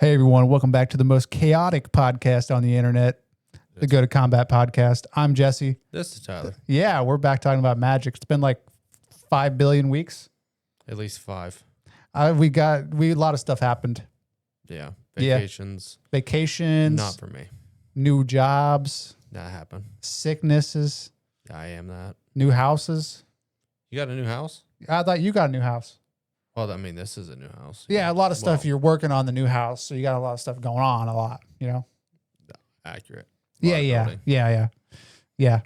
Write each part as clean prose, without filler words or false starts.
Hey everyone, welcome back to the most chaotic podcast on the internet, the Go to Combat podcast. I'm Jesse. This is Tyler. Yeah, we're back talking about Magic. It's been like 5 billion weeks. At least 5. A lot of stuff happened. Yeah. Yeah. Vacations. Vacations, Not for me. new jobs, Not happen. sicknesses, I am that. new houses. You got a new house? I thought you got a new house. Well, I mean, this is a new house. Yeah, a lot of stuff. Well, You're working on the new house, so you got a lot of stuff going on. A lot, accurate. Yeah, Lot of yeah, building. yeah.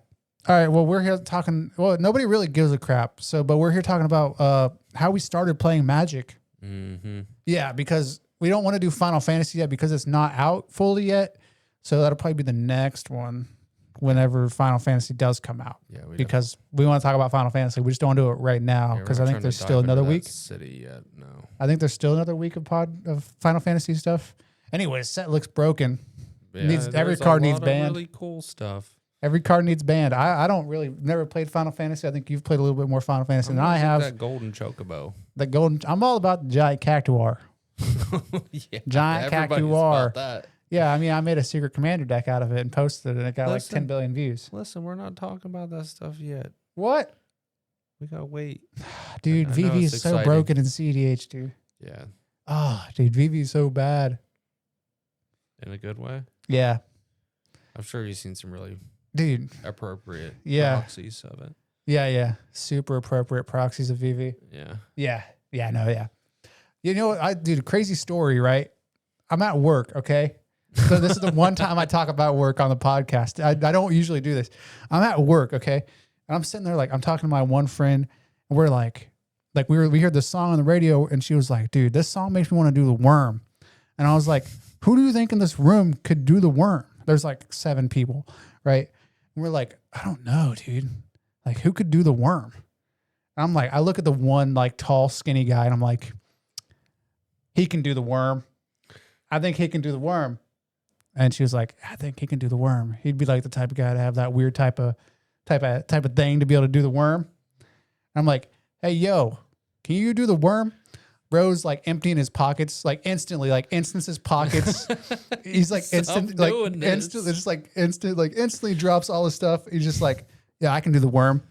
All right. Well, we're here talking. Well, nobody really gives a crap. But we're here talking about how we started playing Magic. Mm-hmm. Yeah, because we don't want to do Final Fantasy yet because it's not out fully yet. So that'll probably be the next one whenever Final Fantasy does come out. Yeah. Because we want to talk about Final Fantasy. We just don't want to do it right now because I think there's still another week. City yet? No. I think there's still another week of Final Fantasy stuff. Anyway, the set looks broken. Yeah, Every there's card a needs lot of banned. Really cool stuff. Every card needs banned. I don't really never played Final Fantasy. I think you've played a little bit more Final Fantasy than I have. That golden chocobo. The golden. I'm all about the giant cactuar. Yeah. Giant everybody's cactuar. about that. Yeah, I mean, I made a secret commander deck out of it and posted it, and it got like 10 billion views. Listen, we're not talking about that stuff yet. What? We gotta wait. Dude, I know VV it's is so exciting. broken in CDH, dude. Yeah. Oh, dude, VV is so bad. In a good way. Yeah, I'm sure you've seen some really dude. appropriate Yeah. proxies of it. Yeah. Super appropriate proxies of VV. Yeah. Yeah. No, yeah. You know what? Dude, crazy story, right? I'm at work, okay? So this is the one time I talk about work on the podcast. I don't usually do this. I'm at work, okay? And I'm sitting there like I'm talking to my one friend, and we're like we heard this song on the radio, and she was like, dude, this song makes me want to do the worm. And I was like, who do you think in this room could do the worm? There's like 7 people, right? And we're like, I don't know, dude. Like, who could do the worm? And I'm like, I look at the one like tall, skinny guy, and I'm like, he can do the worm. I think he can do the worm. And she was like, I think he can do the worm. He'd be like the type of guy to have that weird type of thing to be able to do the worm. I'm like, hey, yo, can you do the worm? Bro's like emptying his pockets, like instantly, like instances pockets. He's like instantly drops all his stuff. He's just like, yeah, I can do the worm.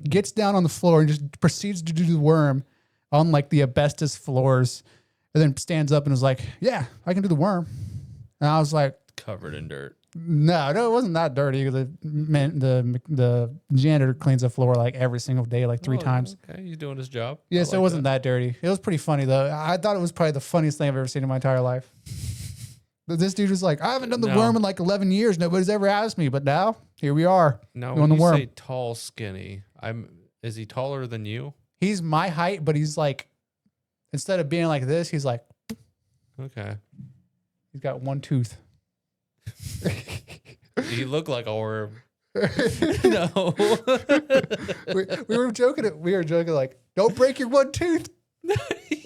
Gets down on the floor and just proceeds to do the worm on like the asbestos floors, and then stands up and is like, yeah, I can do the worm. And I was like, Covered in dirt. no, it wasn't that dirty. The janitor cleans the floor like every single day, like 3 times. Okay, he's doing his job. Yeah, I so it like wasn't that dirty. It was pretty funny though. I thought it was probably the funniest thing I've ever seen in my entire life. But this dude was like, I haven't done the No. worm in like 11 years. Nobody's ever asked me, but now here we are. Now, doing when the you worm. say tall, skinny, is he taller than you? He's my height, but he's like, instead of being like this, he's like, Okay. he's got one tooth. You look like a worm. No. we were joking. We were joking like, don't break your one tooth.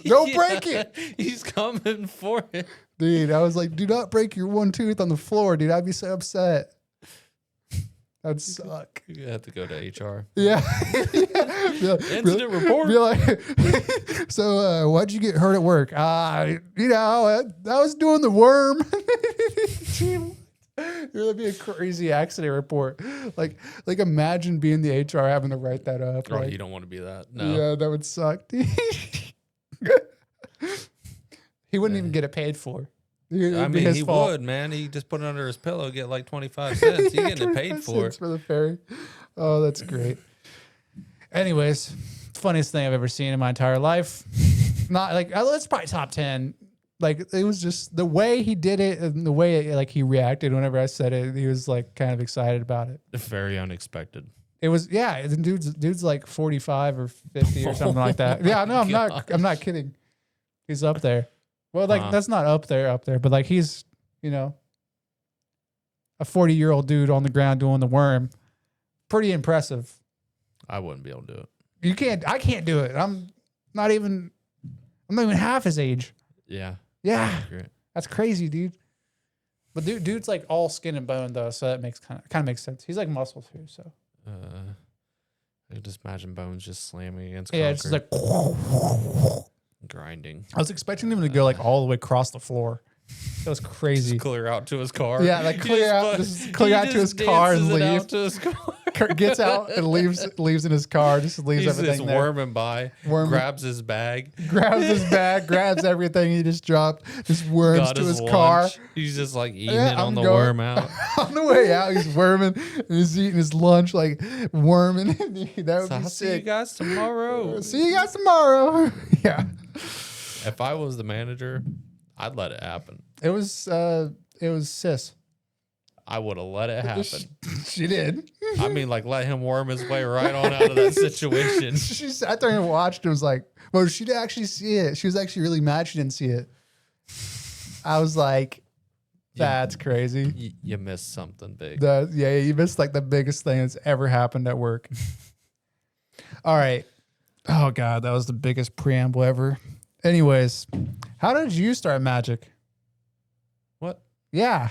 Don't break it. He's coming for it. Dude, I was like, do not break your one tooth on the floor, dude. I'd be so upset. That'd suck. You have to go to HR. Yeah. Incident report. Be like, so why'd you get hurt at work? I was doing the worm. That'd be a crazy accident report. Like imagine being the HR having to write that up. Oh, like, you don't want to be that. No. yeah, that would suck. He wouldn't even get it paid for. I mean, he would, man. He just put it under his pillow, get like 25 cents. He's getting it paid for. For the ferry. Oh, that's great. Anyways, funniest thing I've ever seen in my entire life. Not like, it's probably top 10. Like, it was just the way he did it and the way like he reacted whenever I said it. He was like kind of excited about it. Very unexpected. It was, yeah. The dude's like 45 or 50 or something like that. Yeah, no, I'm not kidding. He's up there. Well, like that's not up there, but like he's, a 40-year-old dude on the ground doing the worm. Pretty impressive. I wouldn't be able to do it. I can't do it. I'm not even half his age. Yeah. Yeah. Great. That's crazy, dude. But dude's like all skin and bone though, so that makes kind of makes sense. He's like muscle too, so. I can just imagine bones just slamming against Yeah, concrete. it's just like grinding. I was expecting him to go like all the way across the floor. That was crazy. Just clear out to his car. Yeah, like He clear just out, fu- just clear out he to his just car and dances it leave. out to his car. Gets out and leaves in his car. Just leaves He's everything just there. worming by, grabs his bag, Grabs his bag, grabs everything he just dropped, just worms got to his lunch. car. He's just like eating Yeah, it on I'm the going- worm out. On the way out, he's worming and he's eating his lunch like worming. That would So be I'll see you sick. guys tomorrow. See you guys tomorrow. Yeah. If I was the manager, I'd let it happen. It was sis. I would have let it happen. She did. I mean, like, let him worm his way right on out of that situation. She sat there and watched. It was like, well, she didn't actually see it. She was actually really mad she didn't see it. I was like, that's crazy. You missed something big. Yeah, you missed like the biggest thing that's ever happened at work. All right. Oh God, that was the biggest preamble ever. Anyways, how did you start Magic? What? Yeah.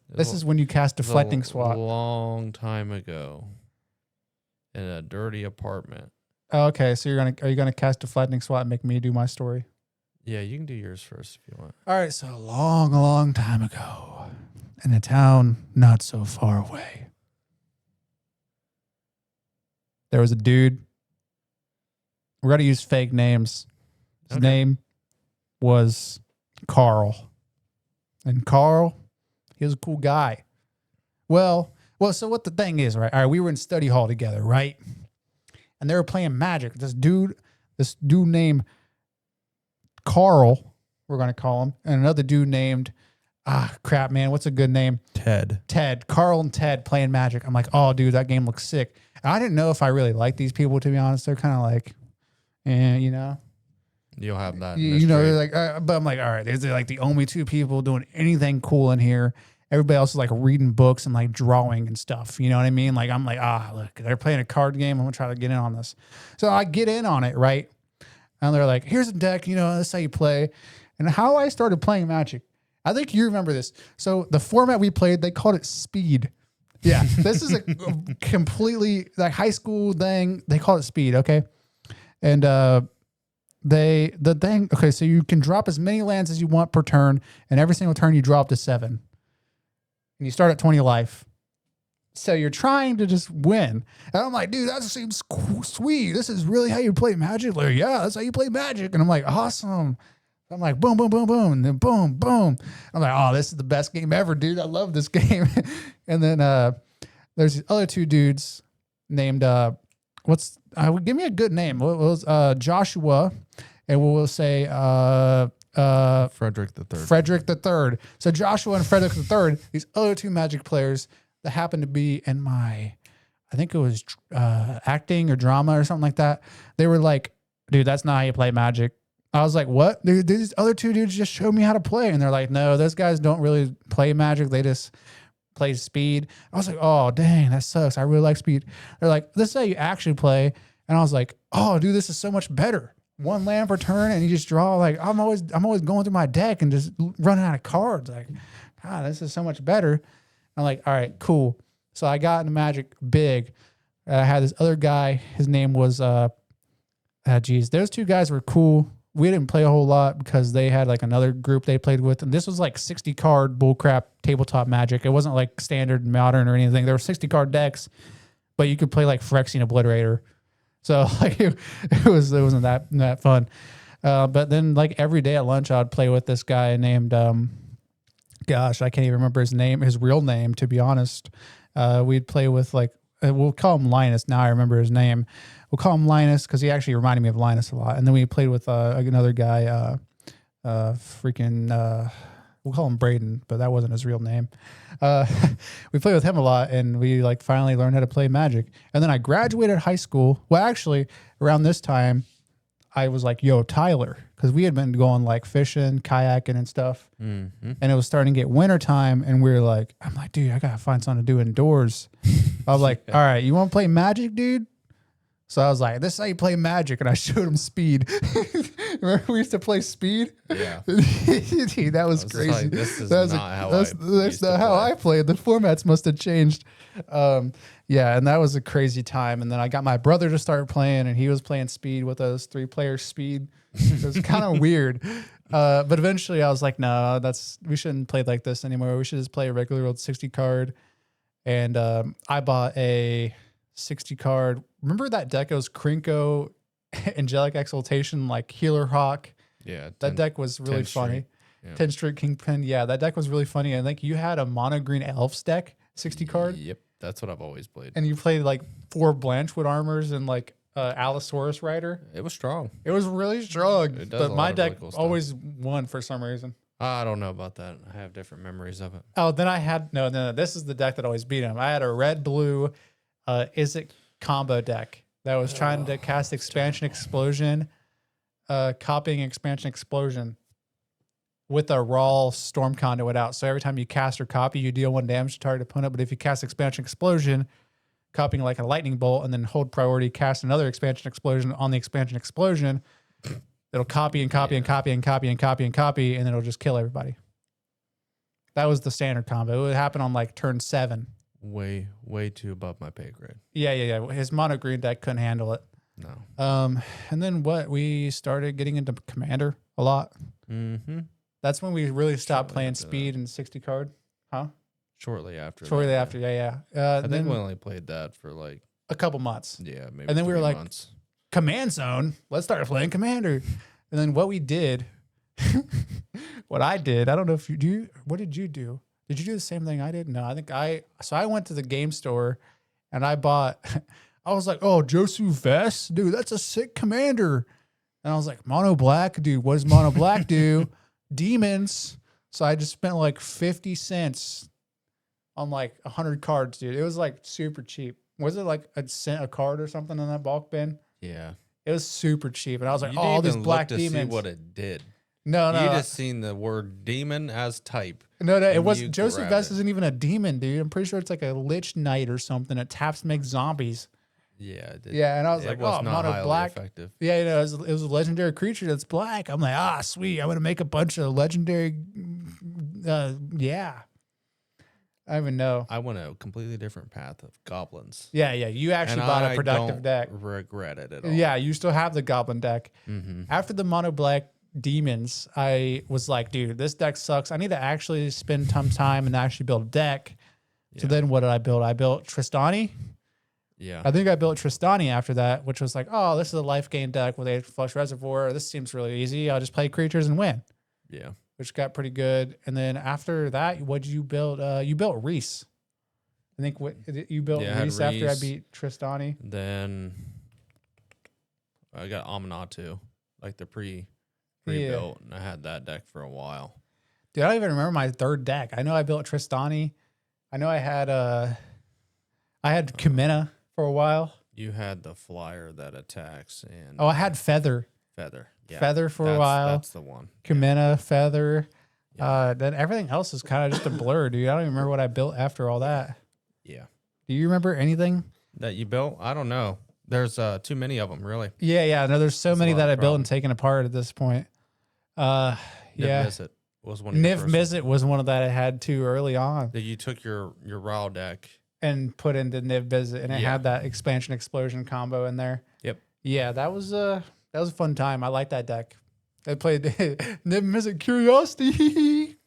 This is when you cast Deflecting Swat. A long time ago in a dirty apartment. Oh, okay, so are you gonna cast Deflecting Swat and make me do my story? Yeah, you can do yours first if you want. All right, so a long time ago, in a town not so far away, there was a dude. We're gonna use fake names. His Okay. name was Carl. And Carl, he was a cool guy. Well, so what the thing is, right? All right, we were in study hall together, right? And they were playing Magic. This dude named Carl, we're gonna call him, and another dude named crap, man, what's a good name? Ted. Carl and Ted playing Magic. I'm like, oh, dude, that game looks sick. And I didn't know if I really liked these people, to be honest. They're kind of like, you know. You'll have that. You know, they're like, but I'm like, all right, they're like the only two people doing anything cool in here. Everybody else is like reading books and like drawing and stuff. You know what I mean? Like, I'm like, look, they're playing a card game. I'm gonna try to get in on this. So I get in on it, right? And they're like, here's a deck, you know, this is how you play. And how I started playing Magic, I think you remember this. So the format we played, they called it Speed. Yeah, this is a completely like high school thing. They call it Speed, okay? And so you can drop as many lands as you want per turn, and every single turn you drop to 7. And you start at 20 life. So you're trying to just win. And I'm like, dude, that seems sweet. This is really how you play Magic? Like, yeah, that's how you play Magic. And I'm like, awesome. I'm like, boom, boom, boom, boom, and then boom, boom. I'm like, oh, this is the best game ever, dude. I love this game. And then there's these other two dudes named give me a good name. What was Joshua, and we'll say Frederick the Third. Frederick the Third. So Joshua and Frederick the Third, these other two Magic players that happened to be in my, I think it was acting or drama or something like that. They were like, dude, that's not how you play Magic. I was like, what? Dude, these other two dudes just showed me how to play. And they're like, no, those guys don't really play Magic. They just play Speed. I was like, oh, dang, that sucks. I really like Speed. They're like, this is how you actually play. And I was like, oh, dude, this is so much better. 1 land per turn, and you just draw. Like, I'm always going through my deck and just running out of cards. Like, God, this is so much better. I'm like, all right, cool. So I got into Magic big. I had this other guy. His name was, those two guys were cool. We didn't play a whole lot because they had like another group they played with. And this was like 60 card bullcrap tabletop Magic. It wasn't like standard modern or anything. There were 60 card decks, but you could play like Phyrexian Obliterator. So like it wasn't that fun. But then like every day at lunch, I'd play with this guy named, gosh, I can't even remember his real name, to be honest. We'd play with like, we'll call him Linus. Now I remember his name. We'll call him Linus because he actually reminded me of Linus a lot. And then we played with another guy, we'll call him Braden, but that wasn't his real name. We played with him a lot, and we like finally learned how to play Magic. And then I graduated high school. Well, actually, around this time, I was like, yo, Tyler, because we had been going like fishing, kayaking and stuff. Mm-hmm. And it was starting to get wintertime, and we were like, I'm like, dude, I got to find something to do indoors. I was like, all right, you want to play Magic, dude? So I was like, this is how you play Magic. And I showed him Speed. Remember we used to play Speed? Yeah. Dude, that was crazy. Like, this is not how that's not how I played. The formats must have changed. Yeah, and that was a crazy time. And then I got my brother to start playing, and he was playing Speed with us, 3-player Speed. It was kind of weird. But eventually I was like, no, we shouldn't play like this anymore. We should just play a regular old 60 card. And I bought a 60 card. Remember that deck? It was Krinko, Angelic Exaltation, like Healer Hawk. Yeah. That deck was really funny. 10 Street Kingpin. Yeah, that deck was really funny. I think you had a mono green Elves deck, 60 card. Yep. That's what I've always played. And you played like 4 Blanchwood armors and like Allosaurus Rider. It was strong. It was really strong. It does But my deck really cool stuff. always won for some reason. I don't know about that. I have different memories of it. Oh, then I had no. This is the deck that always beat him. I had a red blue, Izzet combo deck that was trying to cast Expansion Explosion, copying Expansion Explosion with a raw Storm Conduit out. So every time you cast or copy, you deal 1 damage to target opponent. But if you cast Expansion Explosion, copying like a lightning bolt, and then hold priority, cast another Expansion Explosion on the Expansion Explosion, it'll copy and copy and copy and copy and copy and copy, and it'll just kill everybody. That was the standard combo. It would happen on like turn 7. Way too above my pay grade. Yeah. His mono green deck couldn't handle it. No. And then we started getting into Commander a lot. Mm-hmm. That's when we really stopped playing Speed and 60 card. Huh? Shortly after. Shortly after, yeah. I think we only played that for like a couple months. Yeah, maybe. And then we were like, months. Command Zone. Let's start playing Commander. And then what we did, what I did, I don't know if you do. What did you do? Did you do the same thing I did? No, I went to the game store and I bought, I was like, oh, Josu Vest? Dude, that's a sick commander. And I was like, mono black? Dude, what does mono black do? Demons. So I just spent like 50 cents on like 100 cards, dude. It was like super cheap. Was it like a cent a card or something in that bulk bin? Yeah. It was super cheap. And I was like, you oh, all these even black look to demons. See what it did. No. You just seen the word demon as type. No, it wasn't. Joseph grabbed Vest it. isn't even a demon, dude. I'm pretty sure it's like a Lich Knight or something. It taps to make zombies. Yeah. Yeah, and I was it like, was oh, not mono highly black. effective. Yeah, it was a legendary creature that's black. I'm like, sweet. I'm going to make a bunch of legendary. Yeah. I don't even know. I went a completely different path of goblins. Yeah. You actually And bought I a productive don't deck. regret it at all. Yeah, you still have the goblin deck. Mm-hmm. After the mono black demons, I was like, dude, this deck sucks. I need to actually spend some time and actually build a deck. So then what did I build? I built Tristani. Yeah. I think I built Tristani after that, which was like, oh, this is a life gain deck with a flush reservoir. This seems really easy. I'll just play creatures and win. Yeah. Which got pretty good. And then after that, what'd you build? You built Reese. I think you built Reese after I beat Tristani. Then I got Amanatu, like the pre-built, and I had that deck for a while. Dude, I don't even remember my third deck. I know I built Tristani. I know I had Kumena for a while. You had the flyer that attacks, and I had Feather. Yeah. Feather for a while. That's the one. Kumena, Feather. Then everything else is kind of just a blur, dude. I don't even remember what I built after all that. Yeah. Do you remember anything that you built? I don't know. There's too many of them, really. Yeah. No, there's so many that I built and taken apart at this point. Niv Mizzet was one. Niv Mizzet was one of that I had too early on. That you took your raw deck and put into Niv Mizzet, and it had that expansion explosion combo in there. Yep. Yeah, that was a fun time. I like that deck. I played Niv Mizzet Curiosity.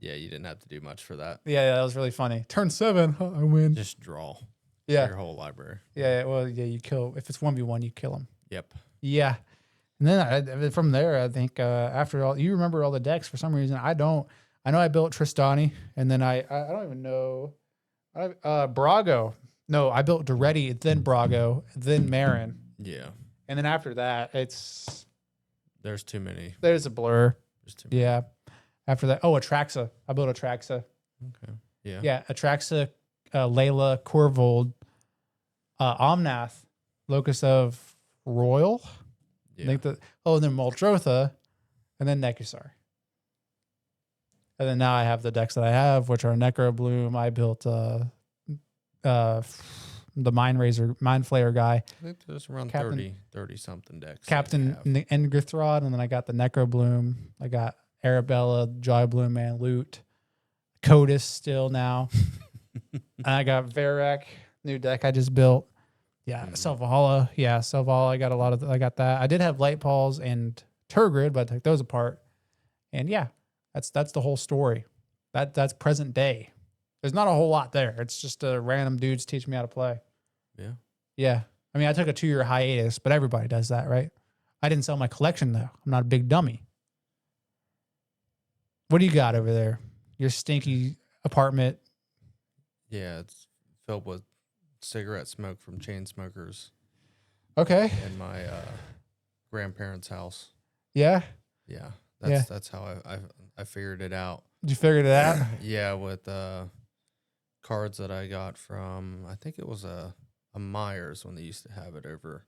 Yeah, you didn't have to do much for that. Yeah, that was really funny. Turn 7, I win. Just draw. Yeah. Your whole library. Yeah, well, you kill. If it's 1v1, you kill him. Yep. Yeah. And then from there, I think after all, you remember all the decks for some reason. I don't. I know I built Tristani, and then I don't even know. Brago. No, I built Duretti, then Brago, then Marin. Yeah. And then after that, there's too many. There's a blur. There's too many. Yeah. After that, Atraxa. I built Atraxa. Okay. Yeah. Yeah, Atraxa, Layla, Corvold, Omnath, Locus of Royal. Yeah. I think and then Muldrotha, and then Nekusar. And then now I have the decks that I have, which are Necrobloom. I built the Mind Flayer guy. I think there's around Captain- 30 something decks. that Captain you have. Engrithrod, and then I got the Necro Bloom. I got Arabella, Joy Bloom Man, Loot, Codis still now. And I got Varek, new deck I just built. Yeah, Selvahala. Yeah, Selvahala. I got that. I did have Light Paws and Turgrid, but I took those apart. And yeah, that's the whole story. That's present day. There's not a whole lot there. It's just random dudes teaching me how to play. Yeah. Yeah. I mean, I took a 2-year hiatus, but everybody does that, right? I didn't sell my collection though. I'm not a big dummy. What do you got over there? Your stinky apartment. Yeah, it's filled with cigarette smoke from chain smokers Okay. in my grandparents' house. Yeah. Yeah, Yeah. that's how I figured it out. Did you figure it out? Yeah, with cards that I got from, I think it was a Myers when they used to have it over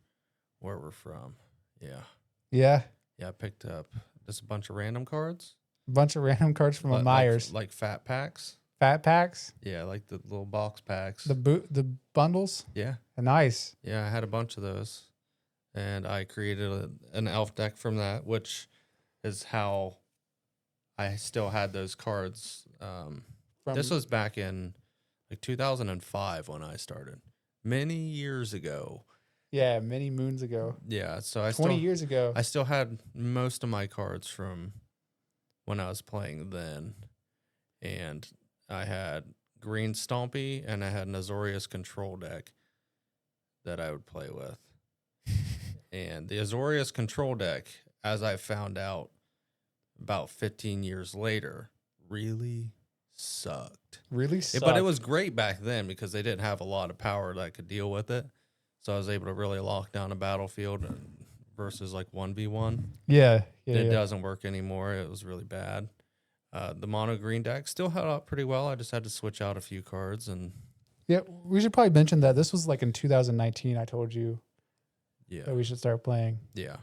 where we're from. Yeah. Yeah. Yeah, I picked up just a bunch of random cards. A bunch of random cards from a Myers. Like fat packs. Fat packs. Yeah, like the little box packs. The bundles. Yeah. Nice. Yeah, I had a bunch of those. And I created an elf deck from that, which is how I still had those cards. This was back in like 2005 when I started. Many years ago. Yeah, many moons ago. Yeah, so 20 years ago. I still had most of my cards from when I was playing then. And I had Green Stompy and I had an Azorius control deck that I would play with. And the Azorius control deck, as I found out about 15 years later, really sucked. Really sucked. But it was great back then because they didn't have a lot of power that could deal with it. So I was able to really lock down a battlefield versus like 1v1. Yeah. It doesn't work anymore. It was really bad. The mono green deck still held up pretty well. I just had to switch out a few cards and Yeah, we should probably mention that this was like in 2019. I told you that we should start playing. Yeah.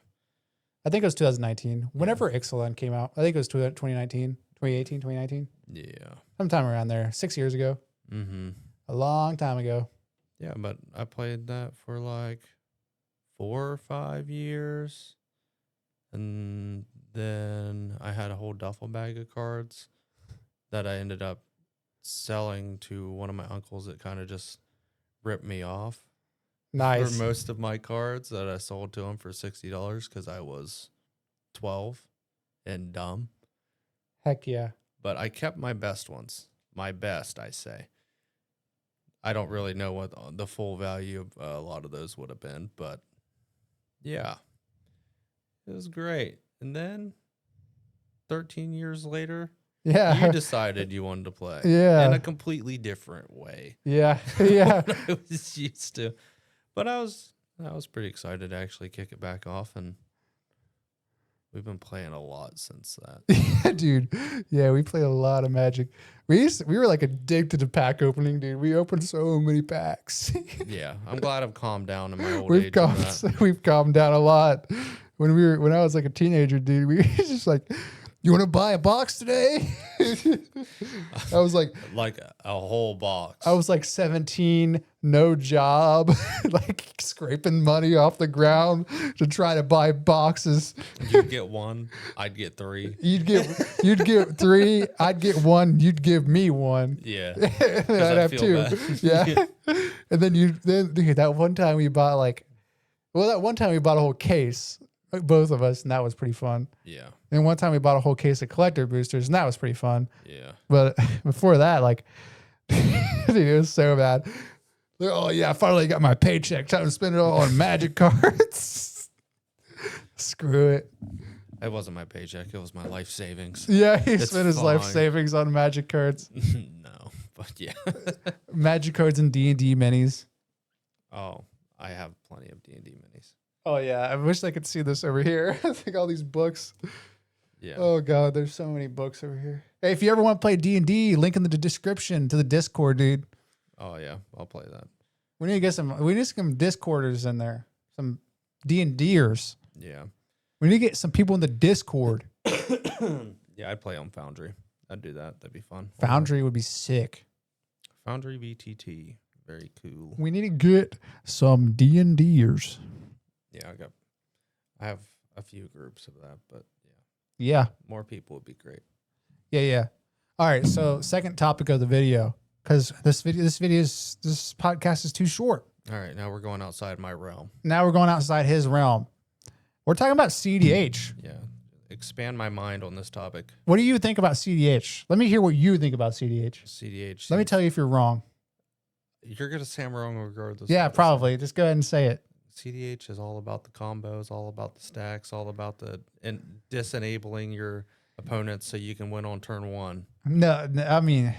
I think it was 2019. Whenever Ixalan came out, I think it was 2019, 2018, 2019. Yeah. Sometime around there, 6 years ago. Mm-hmm. A long time ago. Yeah, but I played that for like 4 or 5 years. And then I had a whole duffel bag of cards that I ended up selling to one of my uncles that kind of just ripped me off. Nice. For most of my cards that I sold to him for $60 because I was 12 and dumb. Heck yeah. But I kept my best ones. My best, I say. I don't really know what the full value of a lot of those would have been, but yeah, it was great. And then 13 years later, Yeah. you decided you wanted to play Yeah. in a completely different way. Yeah. Yeah. than I was used to. But I was pretty excited to actually kick it back off, and we've been playing a lot since that. Yeah, dude. Yeah, we played a lot of Magic. We were like addicted to pack opening, dude. We opened so many packs. Yeah, I'm glad I've calmed down in my old we've age. on that. we've calmed down a lot. When I was like a teenager, dude, we were just like, you want to buy a box today? I was like a whole box. I was like 17, no job, like scraping money off the ground to try to buy boxes. You'd get one, I'd get three. You'd get three, I'd get one, you'd give me one. Yeah, And then I'd have feel two. bad. Yeah. And then dude, that one time we bought a whole case, both of us, and that was pretty fun. Yeah, And one time we bought a whole case of collector boosters, and that was pretty fun. yeah. But before that, like, dude, it was so bad. Like, oh yeah, I finally got my paycheck. Time to spend it all on Magic cards. Screw it. It wasn't my paycheck. It was my life savings. Yeah, he It's spent his life fine. savings on Magic cards, No, but yeah. Magic cards, and D&D minis. Oh, I have plenty of D&D minis. Oh yeah, I wish I could see this over here. I think all these books. Yeah. Oh god, there's so many books over here. Hey, if you ever want to play D&D, link in the description to the Discord, dude. Oh yeah, I'll play that. We need some Discorders in there, some D&Ders. Yeah. We need to get some people in the Discord. Yeah, I'd play on Foundry. I'd do that. That'd be fun. Foundry would be sick. Foundry VTT. very cool. We need to get some D&Ders. Yeah, I have a few groups of that, but Yeah. more people would be great. Yeah. All right. So second topic of the video, because this podcast is too short. All right, now we're going outside my realm. Now we're going outside his realm. We're talking about CDH. Yeah, expand my mind on this topic. What do you think about CDH? Let me hear what you think about CDH. CDH. Let me tell you if you're wrong. You're gonna say I'm wrong regardless. Yeah, of what I say. probably. Just go ahead and say it. CDH is all about the combos, all about the stacks, all about the disenabling your opponents so you can win on turn one. No, I mean,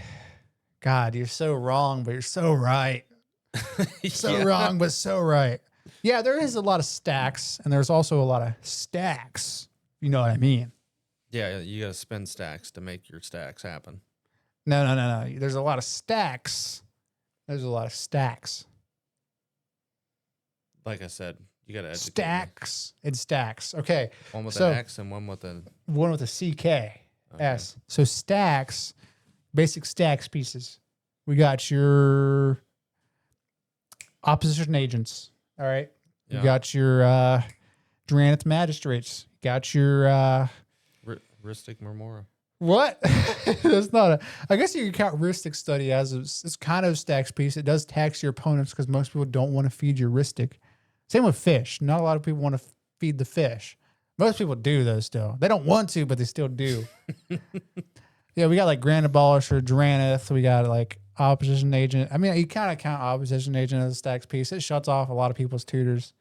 God, you're so wrong, but you're so right. So Yeah. wrong, but so right. Yeah, there is a lot of stacks, and there's also a lot of stacks. You know what I mean? Yeah, you gotta spend stacks to make your stacks happen. No. There's a lot of stacks. There's a lot of stacks. Like I said, you gotta educate me. Stacks and stacks. Okay. One with So- an X and one with an One with a CK. okay. S. So stacks, basic stacks pieces. We got your opposition agents. All right. Yeah. You got your Drannith magistrates. You got your Ristic Murmura. what? That's not a. I guess you can count Ristic study as it's kind of a stacks piece. It does tax your opponents because most people don't want to feed your Ristic. Same with fish. Not a lot of people want to feed the fish. Most people do though. Still, they don't want to, but they still do. Yeah, we got like Grand Abolisher, Drannith. We got like opposition agent. I mean, you kind of count opposition agent as a stacks piece. It shuts off a lot of people's tutors.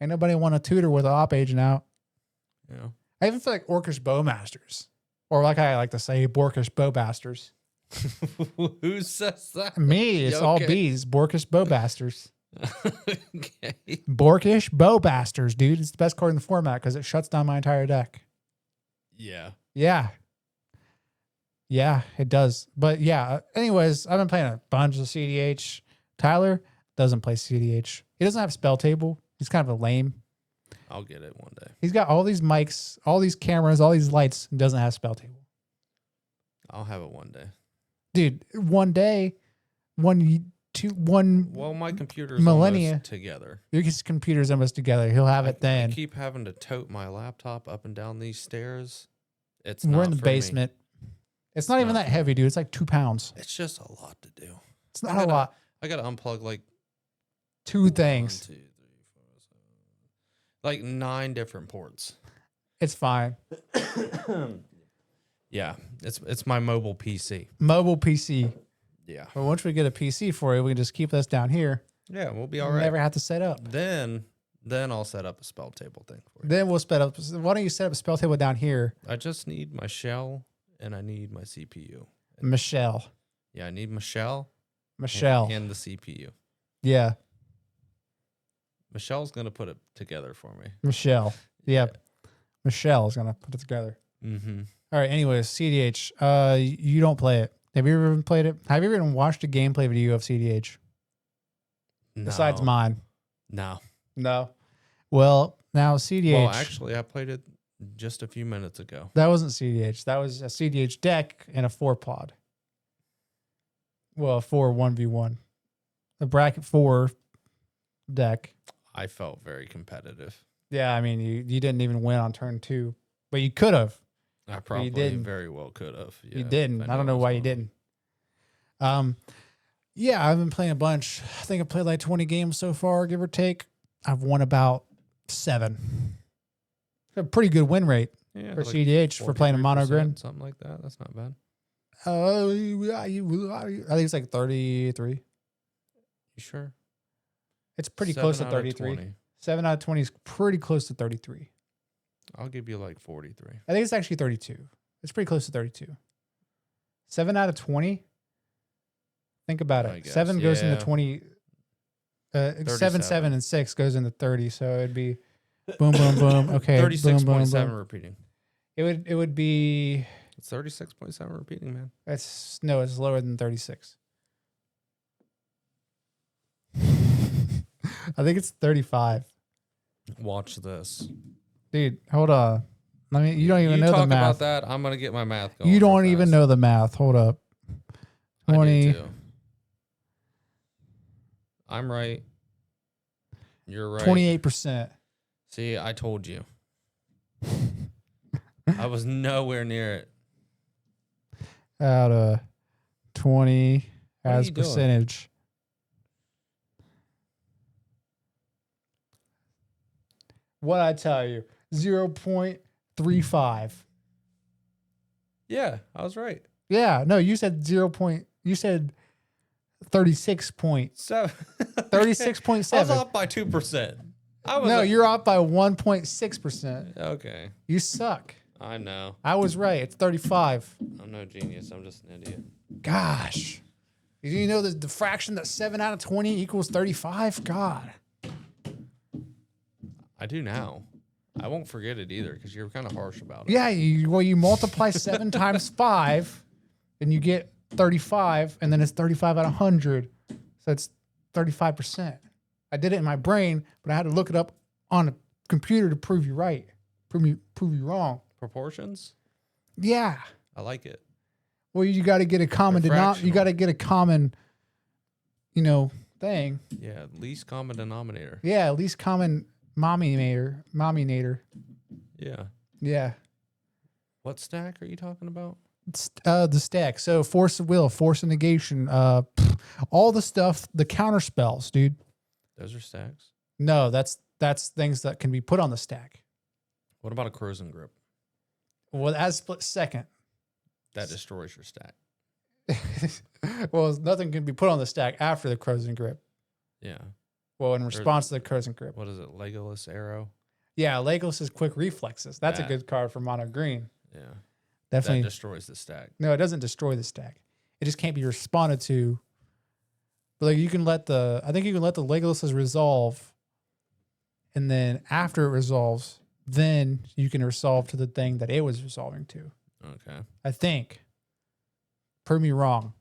Ain't nobody want a tutor with an op agent out. Yeah. I even feel like Orcish Bowmasters, or like I like to say, Borkish Bowbasters. Who says that? Me, it's Yeah, all okay. bees. Borkish Bowbasters. Okay. Borkish Bowbasters, dude. It's the best card in the format because it shuts down my entire deck. Yeah. Yeah, it does. But yeah, anyways, I've been playing a bunch of CDH. Tyler doesn't play CDH. He doesn't have a spell table. He's kind of a lame. I'll get it one day. He's got all these mics, all these cameras, all these lights, and doesn't have a spell table. I'll have it one day. Dude, one day, one Well, my computer's Millennia. almost together. his computer's almost together. He'll have it I then. keep having to tote my laptop up and down these stairs. It's We're not in the for me. basement. It's not even not that for me. heavy, dude. It's like 2 pounds. It's just a lot to do. It's not a lot. I gotta unplug like 2 things. 1, 2, 3, 4, 7, like 9 different ports. It's fine. Yeah, it's my mobile PC. Mobile PC. Yeah, But once we get a PC for you, we can just keep this down here. yeah, we'll be all right. Never have to set up. Then I'll set up a spell table thing for you. Then we'll set up. Why don't you set up a spell table down here, I just need my shell and I need my CPU. Michelle? Yeah, I need my shell Michelle. and the CPU. Yeah, Michelle's gonna put it together for me. Michelle. Yeah, Michelle is gonna put it together. Mm-hmm. All right. Anyways, CDH. You don't play it. Have you ever even played it? Have you ever even watched a gameplay video of CDH besides mine? No. No. Well, now CDH. Well, actually, I played it just a few minutes ago. That wasn't CDH. That was a CDH deck and a 4-pod. Well, a 4 1v1. A bracket 4 deck. I felt very competitive. Yeah, I mean, you didn't even win on turn 2, but you could have. I probably didn't. very well could have. Yeah, You if didn't. I don't know knew why it you was going. didn't. Yeah, I've been playing a bunch. I think I played like 20 games so far, give or take. I've won about 7. A pretty good win rate Yeah, for like CDH for playing a mono 43%, grid. something like that. That's not bad. I think it's like 33. You sure? It's pretty 7 close to out of 33. 20. 7 out of 20 is pretty close to 33. I'll give you like 43. I think it's actually 32. It's pretty close to 32. 7 out of 20. Think about I it. guess, 7 goes into yeah. 20. 7, 37. 7, and 6 goes into 30. So it'd be boom, boom, boom. Okay. boom, boom, 36.7 boom. repeating. It would be. It's 36.7 repeating, man. It's lower than 36. I think it's 35. Watch this. Dude, hold on. You don't even you know the talk math. about that. I'm gonna get my math going. You don't real even fast. know the math. Hold up. I do 20. too. I'm right. You're right. 28%. See, I told you. I was nowhere near it. Out of 20 What are as you doing? percentage. What I tell you, 0.35. Yeah, I was right. Yeah, no, you said you said 36 point, So 36.7. I was off by 2%. No, you're off by 1.6%. Okay. You suck. I know. I was right. It's 35. I'm no genius. I'm just an idiot. Gosh. Do you know the fraction that 7 out of 20 equals 35? God. I do now. I won't forget it either because you're kind of harsh about it. Yeah, you multiply 7 times 5 and you get 35, and then it's 35 out of 100. So it's 35%. I did it in my brain, but I had to look it up on a computer to prove you right. Prove you wrong. Proportions? Yeah. I like it. Well, you got to get a common Fractional. you got to get a common, thing. Yeah, least common denominator. Yeah, at least common mominator. Yeah. Yeah. What stack are you talking about? The stack. So force of will, force of negation, all the stuff, the counter spells, dude. Those are stacks. No, that's things that can be put on the stack. What about a corrosion grip? Well, as split second. That destroys your stack. Well, nothing can be put on the stack after the corrosion grip. Yeah. Well, in response to the corrosion grip. What is it? Legolas arrow? Yeah, Legolas's quick reflexes. That's a That. good card for mono green. Yeah. Definitely. That destroys the stack. No, it doesn't destroy the stack. It just can't be responded to. But like you can let I think you can let the Legolas's resolve, and then after it resolves, then you can resolve to the thing that it was resolving to. Okay. I think. Prove me wrong.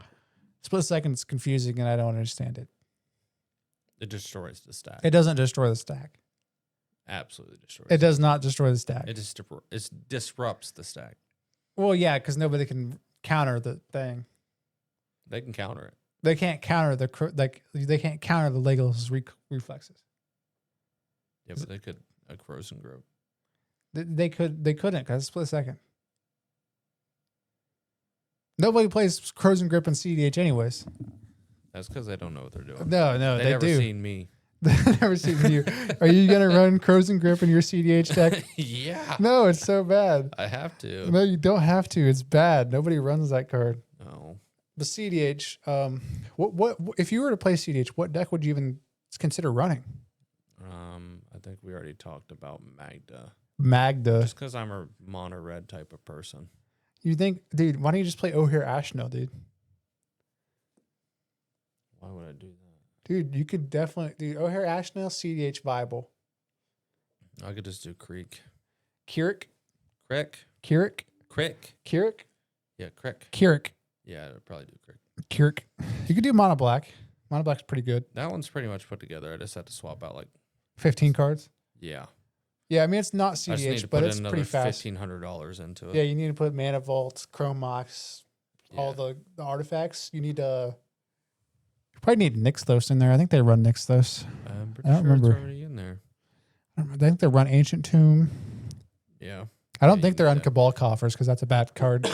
Split second is confusing and I don't understand it. It destroys the stack. It doesn't destroy the stack. Absolutely destroys It does not destroy the stack. It just disrupts the stack. Well, yeah, because nobody can counter the thing. They can counter it. They can't counter they can't counter the Legolas's reflexes. Yeah, but they could a corrosion grip. They couldn't because split second. Nobody plays corrosion grip in CDH anyways. That's because they don't know what they're doing. No, They they never do. seen me. They've never seen you. Are you gonna run corrosion grip in your CDH deck? Yeah. No, it's so bad. I have to. No, you don't have to. It's bad. Nobody runs that card. No. The CDH. What if you were to play CDH? What deck would you even consider running? I think we already talked about Magda. Magda. Just because I'm a mono red type of person. You think, dude? Why don't you just play O'Hare Ashnell, dude? Why would I do that? Dude, you could definitely do O'Hare Ashnell, CDH viable. I could just do Creek. Keurig. Crick. Keurig. Crick. Keurig. Yeah, Crick. Keurig. Yeah, I'd probably do Crick. Keurig. You could do Mono Black. Mono Black's pretty good. That one's pretty much put together. I just had to swap out 15 cards. yeah. Yeah, I mean it's not I just need CDH, to but put it's another pretty fast. $1,500 into it. Yeah, you need to put Mana Vault, Chrome Mox, all Yeah. the artifacts. You need to. You probably need Nixthos in there. I think they run Nixthos. I'm pretty I don't sure remember. it's already in there. I think they run Ancient Tomb. Yeah. I don't Yeah, think you they're need on that. Cabal Coffers because that's a bad card.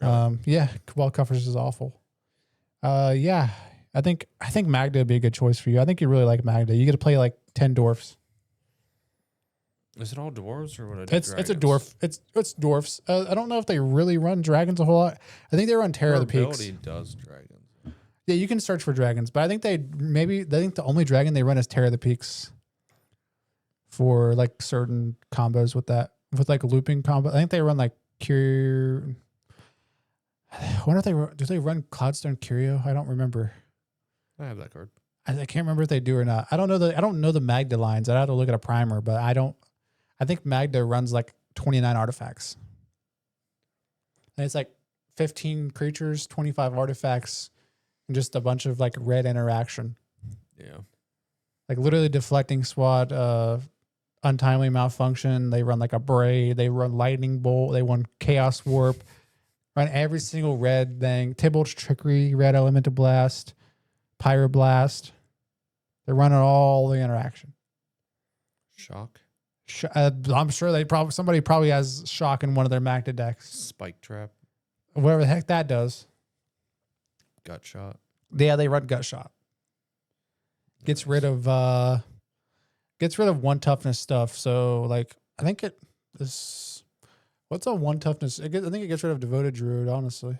Yeah, Cabal Coffers is awful. Yeah, I think Magda would be a good choice for you. I think you really like Magda. You get to play like 10 dwarfs. Is it all dwarves or what? I do It's a dragons? dwarf. It's dwarfs. I don't know if they really run dragons a whole lot. I think they run Terror of the Her Peaks. ability does dragons. Yeah, you can search for dragons, but I think they think the only dragon they run is Terror of the Peaks for like certain combos with like looping combo. I think they run like Cure. I wonder if do they run Cloudstone Curio? I don't remember. I have that card. I can't remember if they do or not. I don't know the Magda lines. I'd have to look at a primer, but I think Magda runs like 29 artifacts. And it's like 15 creatures, 25 artifacts, and just a bunch of like red interaction. Yeah. Like literally deflecting SWAT, untimely malfunction. They run like a braid. They run lightning bolt. They run chaos warp. Run every single red thing. Tybalt's trickery, red elemental blast, Pyroblast. They're running all the interaction. Shock. I'm sure somebody probably has shock in one of their Magda decks. Spike trap. Whatever the heck that does. Gut shot. Yeah, they run gut shot. Gets rid of one toughness stuff. So like I think what's a one toughness? I think it gets rid of Devoted Druid, honestly.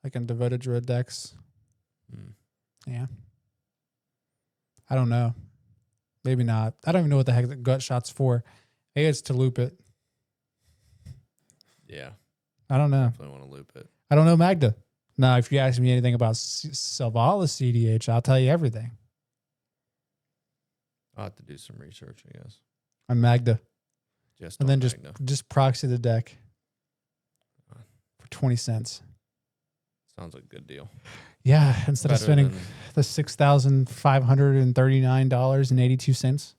Like in Devoted Druid decks. Yeah. I don't know. Maybe not. I don't even know what the heck the gut shot's for. Maybe it's to loop it. Yeah. I don't know. Definitely want to loop it. I don't know Magda. Now, if you ask me anything about Selvala CDH, I'll tell you everything. I'll have to do some research, I guess. On Magda. Just And on then Magna. just proxy the deck for 20 cents. Sounds like a good deal. Yeah, instead of Better spending than- the $6,539.82.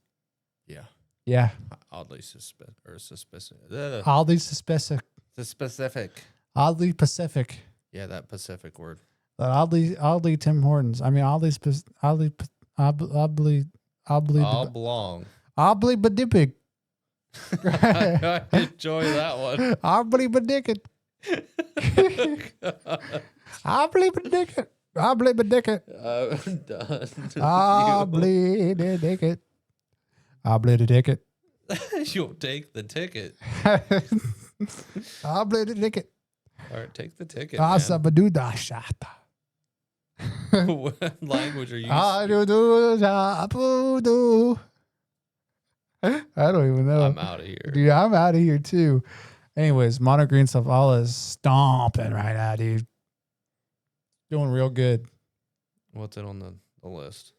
Yeah. Yeah. Oddly suspicious. Oddly specific. Specific. Oddly Pacific. Yeah, that Pacific word. Oddly Tim Hortons. I mean, oddly Oblong. badipig. I enjoy that one. Oddly badicket. Oddly badicket. Oddly badicket. I'm done. Oddly badicket. Oddly badicket. You'll take the ticket. Oddly badicket. All right, take the ticket. Asa Man. baduda shata. What language are you? I don't even know. I'm out of here. Dude, I'm out of here too. Anyways, Mono Green Selvala is stomping right now, dude. Doing real good. What's it on the list?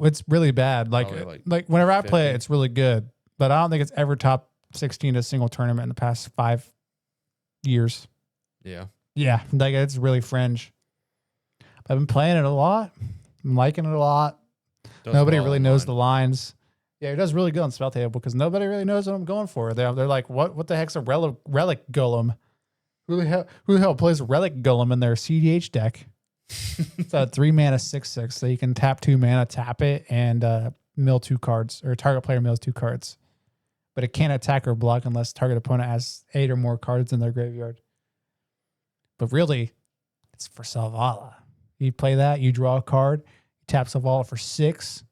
It's really bad. Probably Like whenever I play it, 50. it's really good. But I don't think it's ever top 16 in a single tournament in the past 5 years. Yeah. Yeah, like it's really fringe. I've been playing it a lot. I'm liking it a lot. Does Nobody well really knows the online. lines. Yeah, it does really good on Spell Table because nobody really knows what I'm going for. They're like, what the heck's a relic golem? Who the hell plays relic golem in their CDH deck? It's a 3-mana 6/6, so you can tap 2 mana, tap it, and mill 2 cards, or target player mills 2 cards. But it can't attack or block unless target opponent has 8 or more cards in their graveyard. But really, it's for Selvala. You play that, you draw a card, you tap Selvala for 6.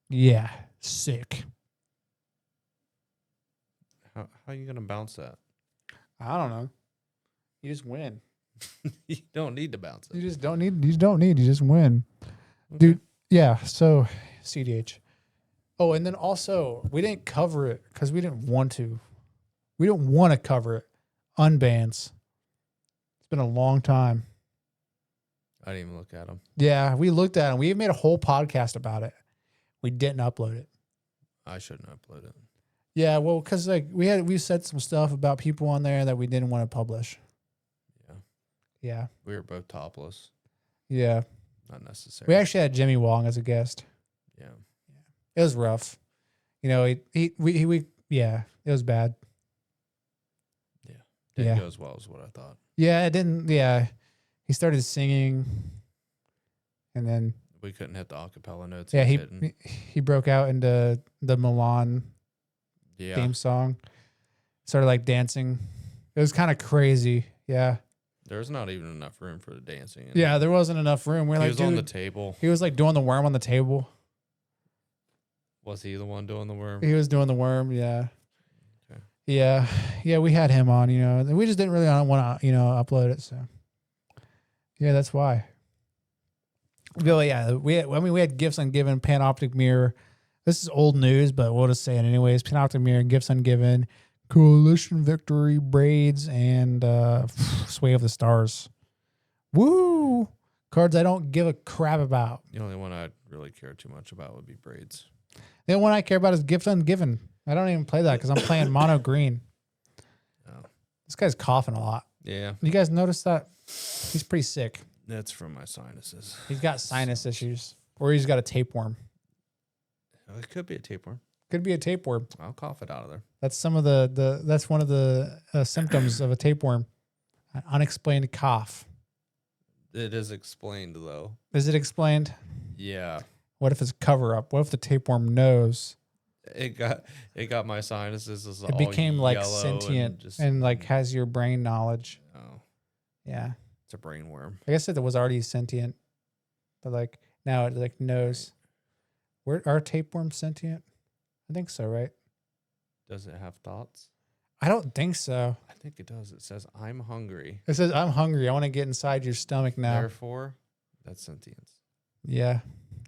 Yeah, sick. How are you gonna bounce that? I don't know. You just win. You don't need to bounce it. You just don't need. You just win, dude. Yeah. So CDH. Oh, and then also we didn't cover it because we didn't want to. We didn't want to cover it. Unbans. It's been a long time. I didn't even look at them. Yeah, we looked at it. We made a whole podcast about it. We didn't upload it. I shouldn't upload it. Yeah, well, because like we said some stuff about people on there that we didn't want to publish. Yeah. Yeah. We were both topless. Yeah. Not necessary. We actually had Jimmy Wong as a guest. Yeah. It was rough. You know, yeah, it was bad. Didn't Yeah. go as well as what I thought. Yeah, it didn't. Yeah. He started singing and then, We couldn't hit the acapella notes. yeah, he was hitting. he broke out into the Milan Yeah. theme song. Started like dancing. It was kind of crazy. Yeah. There's not even enough room for the dancing. Yeah, there wasn't enough room. We're He like, was on the dude, table. he was like doing the worm on the table. Was he the one doing the worm? He was doing the worm. Yeah. Okay. Yeah. Yeah. We had him on, and we just didn't really want to, upload it. So yeah, that's why. But yeah, we had Gifts Ungiven, Panoptic Mirror. This is old news, but we'll just say it anyways. Panoptic Mirror, Gifts Ungiven, Coalition Victory, Braids, and Sway of the Stars. Woo! Cards I don't give a crap about. The only one I really care too much about would be Braids. The only one I care about is Gift Ungiven. I don't even play that because I'm playing mono green. Oh. This guy's coughing a lot. Yeah. You guys notice that? He's pretty sick. That's from my sinuses. He's got sinus issues, or he's got a tapeworm. It could be a tapeworm. Could be a tapeworm. I'll cough it out of there. That's some of that's one of the symptoms of a tapeworm. An unexplained cough. It is explained though. Is it explained? Yeah. What if it's a cover up? What if the tapeworm knows? It got my sinuses is It all became like yellow sentient just and like has your brain knowledge. oh, Yeah. it's a brain worm. I guess it was already sentient, but like now it like knows. Where are tapeworms sentient? I think so, right? Does it have thoughts? I don't think so. I think it does. It says, I'm hungry. It says, I'm hungry. I want to get inside your stomach now. Therefore, that's sentience. Yeah,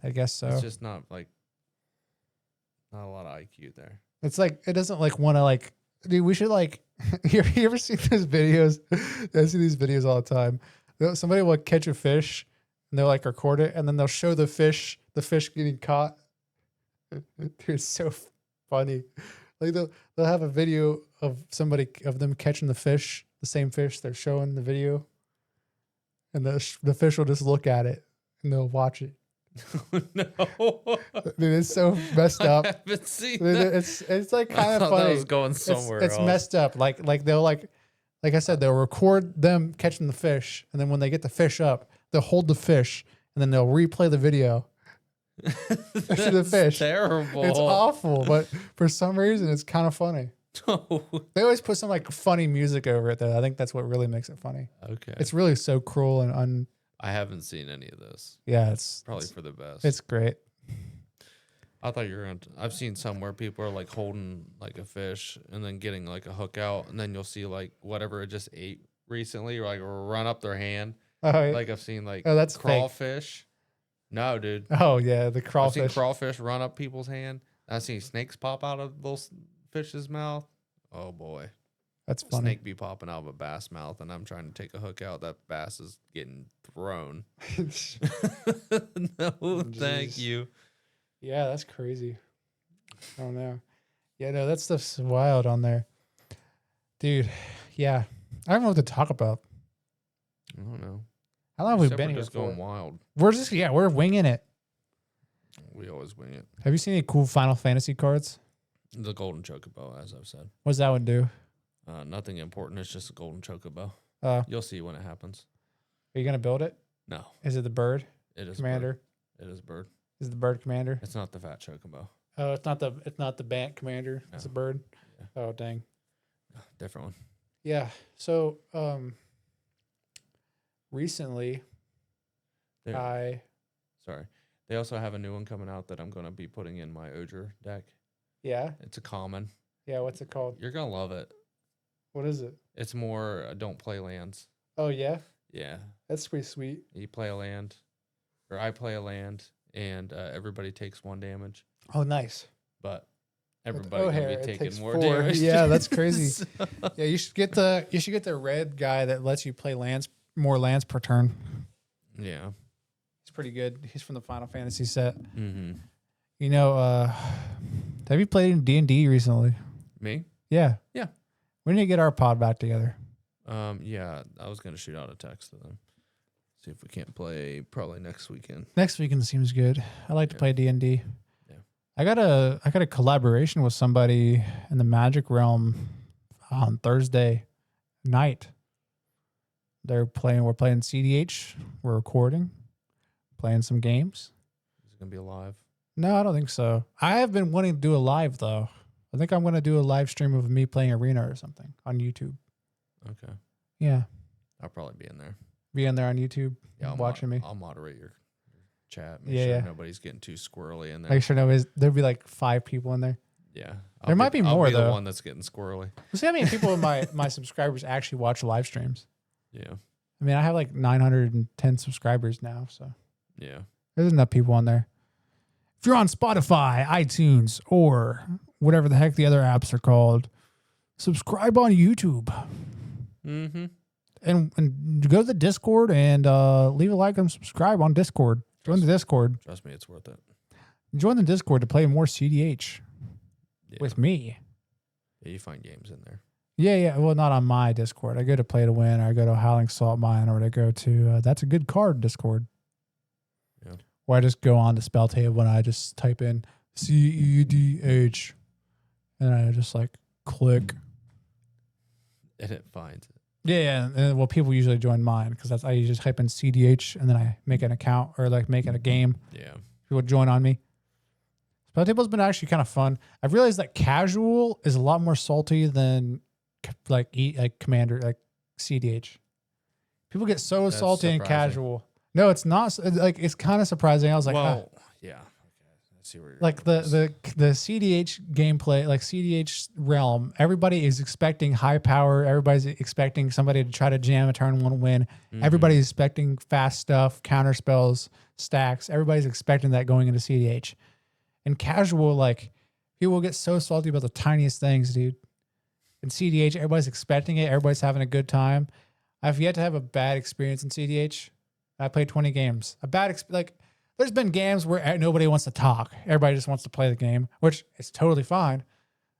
I guess so. It's just not like, not a lot of IQ there. It's like, it doesn't like want to like, dude, we should like, you ever see those videos? I see these videos all the time. Somebody will catch a fish and they'll like record it and then they'll show the fish getting caught. Dude, it's so funny. Like they'll have a video of them catching the fish, the same fish they're showing the video, and the fish will just look at it and they'll watch it. No, Dude, it's so messed up. I haven't seen Dude, that. it's like I kind of thought funny. that was going somewhere It's else. messed up. Like they'll like I said, they'll record them catching the fish, and then when they get the fish up, they'll hold the fish, and then they'll replay the video. That's the fish. terrible. It's awful, but for some reason, it's kind of funny. They always put some like funny music over it, though. I think that's what really makes it funny. Okay. It's really so cruel and I haven't seen any of this. yeah, it's Probably for the best. it's great. I thought you were going to. I've seen some where people are like holding like a fish and then getting like a hook out, and then you'll see like whatever it just ate recently, or like run up their hand. Oh, Like I've seen like oh, that's fake. crawfish. No, dude. Oh yeah, the I've seen crawfish. crawfish run up people's hand. I've seen snakes pop out of little fish's mouth. Oh boy. That's A funny. snake be popping out of a bass mouth, and I'm trying to take a hook out. That bass is getting thrown. No, thank Jeez. you. Yeah, that's crazy. I don't know. Yeah, no, that stuff's wild on there, dude. Yeah, I don't know what to talk about. I don't know. How long have we Except been we're here just for? going wild. We're winging it. We always wing it. Have you seen any cool Final Fantasy cards? The golden chocobo, as I've said. What does that one do? Nothing important. It's just a golden chocobo. Are You'll see when it happens. you gonna build it? No, Is it the bird it is commander? Bird. It is bird. Is it the bird commander? It's not the fat chocobo. Oh, it's not the bant commander. It's a No. bird. Yeah. Oh dang. Different one. Yeah. So recently There. Sorry. They also have a new one coming out that I'm going to be putting in my Odger deck. yeah. It's a common. What's it called? You're going to love it. What is it? It's more don't play lands. Oh yeah. Yeah. That's pretty sweet. You play a land, or I play a land, and everybody takes 1 damage. Oh nice. But With everybody going O'Hare, to it be taking takes more 4. damage. Yeah, that's crazy. So- Yeah, you should get the red guy that lets you play more lands per turn. yeah. He's pretty good. He's from the Final Fantasy set. Mm-hmm. You know, have you played in D&D recently? Me? Yeah. Yeah. We need to get our pod back together. Yeah, I was going to shoot out a text to them. See if we can't play probably next weekend. Next weekend seems good. I like to Yeah. play D&D. Yeah. I got a collaboration with somebody in the Magic realm on Thursday night. We're playing CDH. We're recording, playing some games. Is it going to be live? No, I don't think so. I have been wanting to do a live though. I think I'm going to do a live stream of me playing Arena or something on YouTube. Okay. Yeah. I'll probably be in there. Be in there on YouTube Yeah, I'll watching me. I'll moderate your chat. Make Yeah, sure yeah. nobody's getting too squirrely in there. Make sure there'll be like 5 people in there. Yeah. There might be I'll more, be the though. one that's getting squirrely. We'll see how many people in my subscribers actually watch live streams. Yeah. I mean, I have like 910 subscribers now, so Yeah. there's enough people on there. If you're on Spotify, iTunes, or whatever the heck the other apps are called, subscribe on YouTube Mm-hmm. and go to the Discord and leave a like and subscribe on Discord. Join the Discord. Trust me, it's worth it. Join the Discord to play more CDH Yeah. with me. Yeah, you find games in there. Yeah. Well, not on my Discord. I go to Play to Win, or I go to Howling Salt Mine, or I go to That's a Good Card Discord. Yeah. Or I just go on the spell table and I just type in CEDH, and I just like click. And it finds it. Yeah, and well, people usually join mine because I usually just type in CDH and then I make an account or like make it a game. Yeah. People join on me. Spell table's been actually kind of fun. I've realized that casual is a lot more salty than like commander, like CDH. People get so That's salty in surprising. casual. No, it's not. Like it's kind of surprising. I was like, Well, yeah. Okay. I see where you're like going with this. the CDH gameplay, like CDH realm, everybody is expecting high power. Everybody's expecting somebody to try to jam a turn one win. Mhm. Everybody's expecting fast stuff, counter spells, stacks. Everybody's expecting that going into CDH. And casual, like people get so salty about the tiniest things, dude. In CDH, everybody's expecting it. Everybody's having a good time. I've yet to have a bad experience in CDH. I played 20 games. Like there's been games where nobody wants to talk. Everybody just wants to play the game, which is totally fine.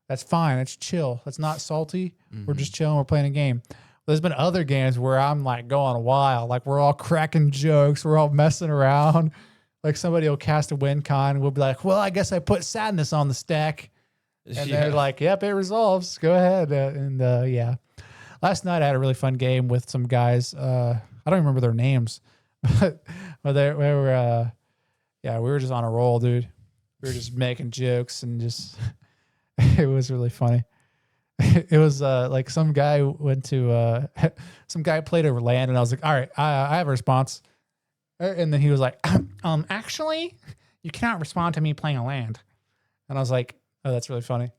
That's fine. It's chill. That's not salty. We're just chilling. We're playing a game. There's been other games where I'm like going wild. Like we're all cracking jokes. We're all messing around. Like somebody will cast a win con and we'll be like, well, I guess I put sadness on the stack. And they're like, yep, it resolves. Go ahead. Yeah. Last night I had a really fun game with some guys. I don't remember their names, but we were just on a roll, dude. We were just making jokes and just, it was really funny. It was like some guy went to, some guy played over land and I was like, all right, I have a response. And then he was like, actually, you cannot respond to me playing a land. And I was like, oh, that's really funny.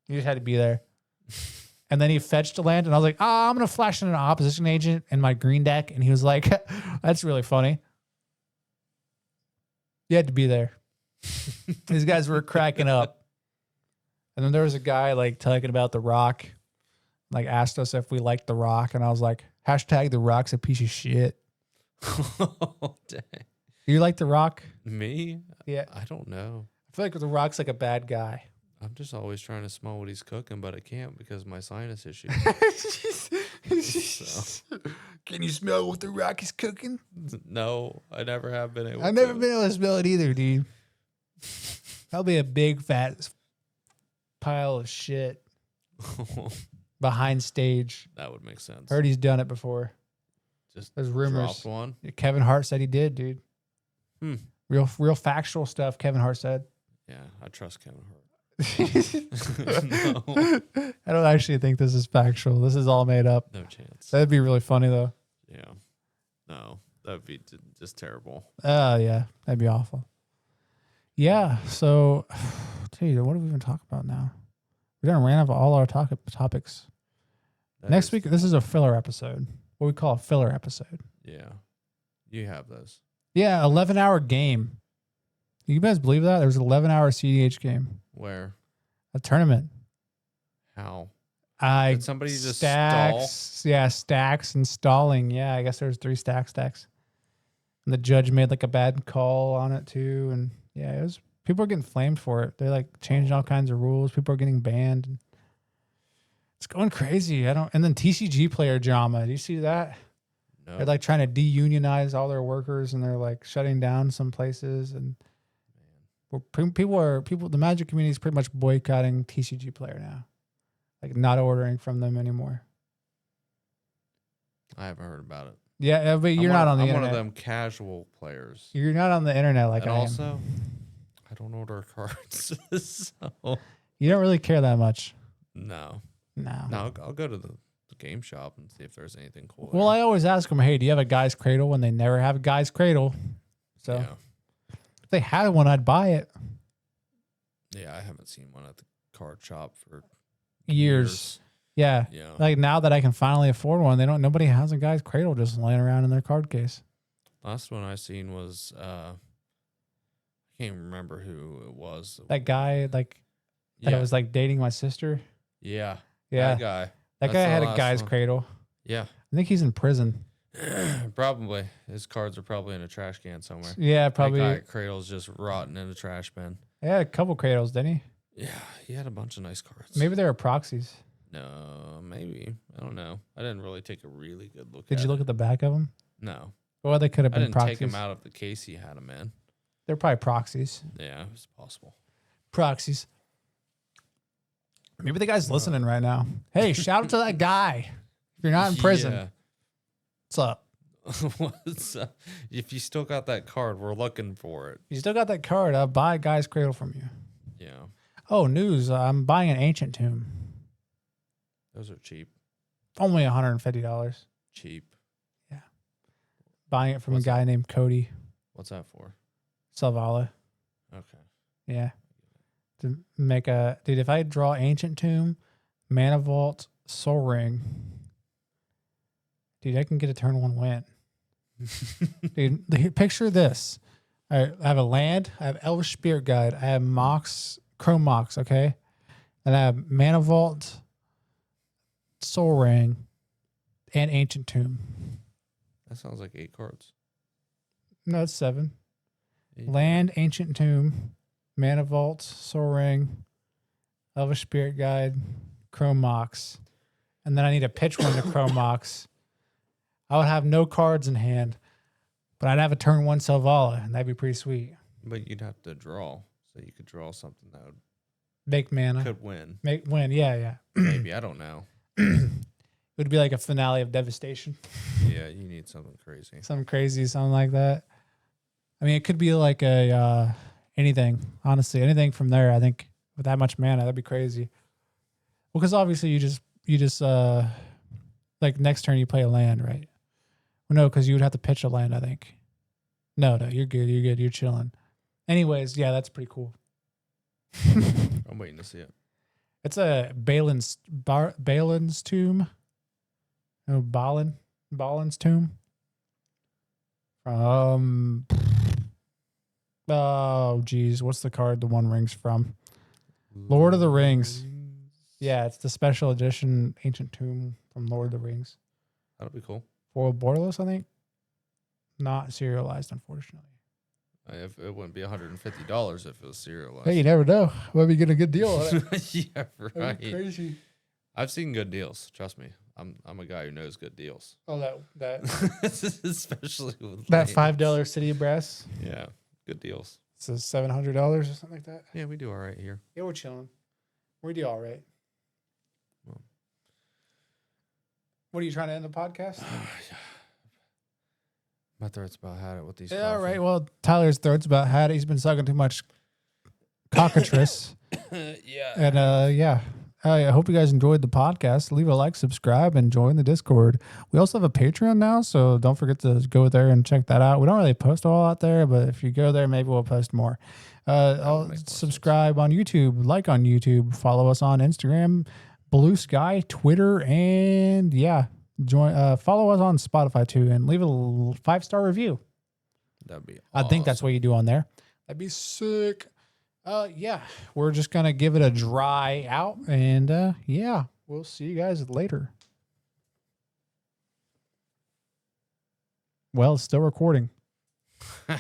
You just had to be there. And then he fetched a land, and I was like, I'm going to flash in an opposition agent in my green deck. And he was like, that's really funny. You had to be there. These guys were cracking up. And then there was a guy like talking about The Rock, like asked us if we liked The Rock. And I was like, hashtag The Rock's a piece of shit. Oh, dang. Do you like The Rock? Me? Yeah. I don't know. I feel like The Rock's like a bad guy. I'm just always trying to smell what he's cooking, but I can't because of my sinus issues. Can you smell what The Rock is cooking? No, I never have been able I've to. never been able to smell it either, dude. That'll be a big fat pile of shit behind stage. That would make sense. Heard he's done it before. Just There's rumors. dropped one. Kevin Hart said he did, dude. Hmm. Real factual stuff. Kevin Hart said. Yeah, I trust Kevin Hart. I No, don't actually think this is factual. This is all made up. no chance. That'd be really funny though. Yeah, no, that'd be just terrible. Yeah, that'd be awful. Yeah. So, dude, what do we even talk about now? We done ran over all our topics. That Next is- week, this is a filler episode. What we call a filler episode. Yeah, you have those. Yeah, 11-hour game. You guys believe that? There was an 11-hour CDH game, Where? a tournament. How? I Did somebody just stacks, yeah, stacks and stalling. Yeah, I guess there was 3 stacks. And the judge made like a bad call on it too. And yeah, it was people are getting flamed for it. They're like changing all kinds of rules. People are getting banned. It's going crazy. And then TCG player drama. Do you see that? No. They're like trying to deunionize all their workers and they're like shutting down some places and the Magic community is pretty much boycotting TCG player now. Like not ordering from them anymore. I haven't heard about it. Yeah, but you're not on the I'm internet. one of them casual players. You're not on the internet like And I am. also, I don't order cards. So, You don't really care that much. no. No. No, I'll go to the game shop and see if there's anything cool. Well, I always ask them, hey, do you have a guy's cradle? When they never have a guy's cradle. So yeah. if they had one, I'd buy it. Yeah, I haven't seen one at the card shop for Years. Yeah. Yeah. Like now that I can finally afford one, nobody has a guy's cradle just laying around in their card case. Last one I seen was I can't remember who it was. That guy, like that yeah. was like dating my sister. Yeah. Yeah. That guy. That That's guy the had a last guy's one. cradle. Yeah. I think he's in prison. Probably. His cards are probably in a trash can somewhere. Yeah, probably. That guy cradle's just rotting in a trash bin. He had a couple cradles, didn't he? Yeah, he had a bunch of nice cards. Maybe they were proxies. No, maybe. I don't know. I didn't really take a really good look Did at you look it. at the back of them? No. Or they could have I been didn't proxies. take him out of the case he had him in. They're probably proxies. Yeah, it was possible. Proxies. Maybe the guy's listening right now. Hey, shout out to that guy. If you're not in prison, Yeah. what's up? What's up? If you still got that card, we're looking for it. You still got that card? I'll buy a guy's cradle from you. Yeah. Oh, news! I'm buying an ancient tomb. Those are cheap. Only $150. Cheap. Buying it from What's a guy named Cody What's that for? Salvala. Okay. Yeah. To make a dude, if I draw ancient tomb, mana vault, soul ring, dude, I can get a turn 1 win. Dude, picture this. I have a land, I have Elvish Spirit Guide, I have Mox, Chrome Mox, okay? And I have mana vault, soul ring, and ancient tomb. That sounds like 8 cards. No, it's 7. 8. Land, ancient tomb, mana vault, soul ring, Elvish Spirit Guide, Chrome Mox, and then I need to pitch one to Chrome Mox. I would have no cards in hand, but I'd have a turn 1 Selvala, and that'd be pretty sweet. But you'd have to draw, so you could draw something that Make mana, could win. make win. Yeah. Maybe, I don't know. It would be like a finale of Devastation, Yeah, you need something crazy. something crazy, something like that. I mean, it could be like a anything. Honestly, anything from there. I think with that much mana, that'd be crazy. Well, because obviously you just like next turn you play a land, right? Well, no, because you would have to pitch a land. I think. No, you're good. You're good. You're chilling. Anyways, yeah, that's pretty cool. I'm waiting to see it. It's a Balin's tomb. No, Balin's tomb. Oh, geez. What's the card the one ring's from? Lord of the Rings. Yeah, it's the special edition Ancient Tomb from Lord of the Rings. That'll be cool. For Borderless, I think. Not serialized, unfortunately. If it wouldn't be $150 if it was serialized. Hey, you never know. Maybe get a good deal on it. Yeah, right. Crazy. I've seen good deals. Trust me. I'm a guy who knows good deals. Oh, that Especially with that lands. $5 City of Brass. Yeah, good deals. It's $700 or something like that. Yeah, we do all right here. Yeah, we're chilling. We do all right. Well. What are you trying to end the podcast? My throat's about had it with these. Yeah, all coffee. right. Well, Tyler's throat's about had it. He's been sucking too much cockatrice. Yeah. And yeah, I hope you guys enjoyed the podcast. Leave a like, subscribe, and join the Discord. We also have a Patreon now, so don't forget to go there and check that out. We don't really post all out there, but if you go there, maybe we'll post more. I'll make more subscribe on YouTube, like on YouTube, follow us on Instagram, Blue Sky, Twitter, and yeah, join. Follow us on Spotify too, and leave a 5-star review. That'd be. I think that's what you do on there. That'd be sick. Yeah, we're just gonna give it a dry out, and yeah, we'll see you guys later. Well, it's still recording. All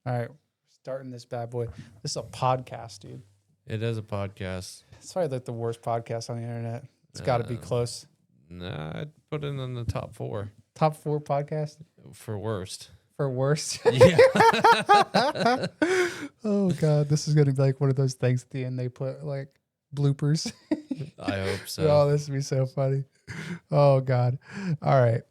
right, starting this bad boy. This is a podcast, dude. It is a podcast. It's probably like the worst podcast on the internet. It's got to be close. Nah, I'd put it in the top 4 Top 4 podcast for worst. for worst. Yeah. Oh god, this is gonna be like one of those things at the end they put like bloopers. I hope so. Oh, this would be so funny. Oh god. All right.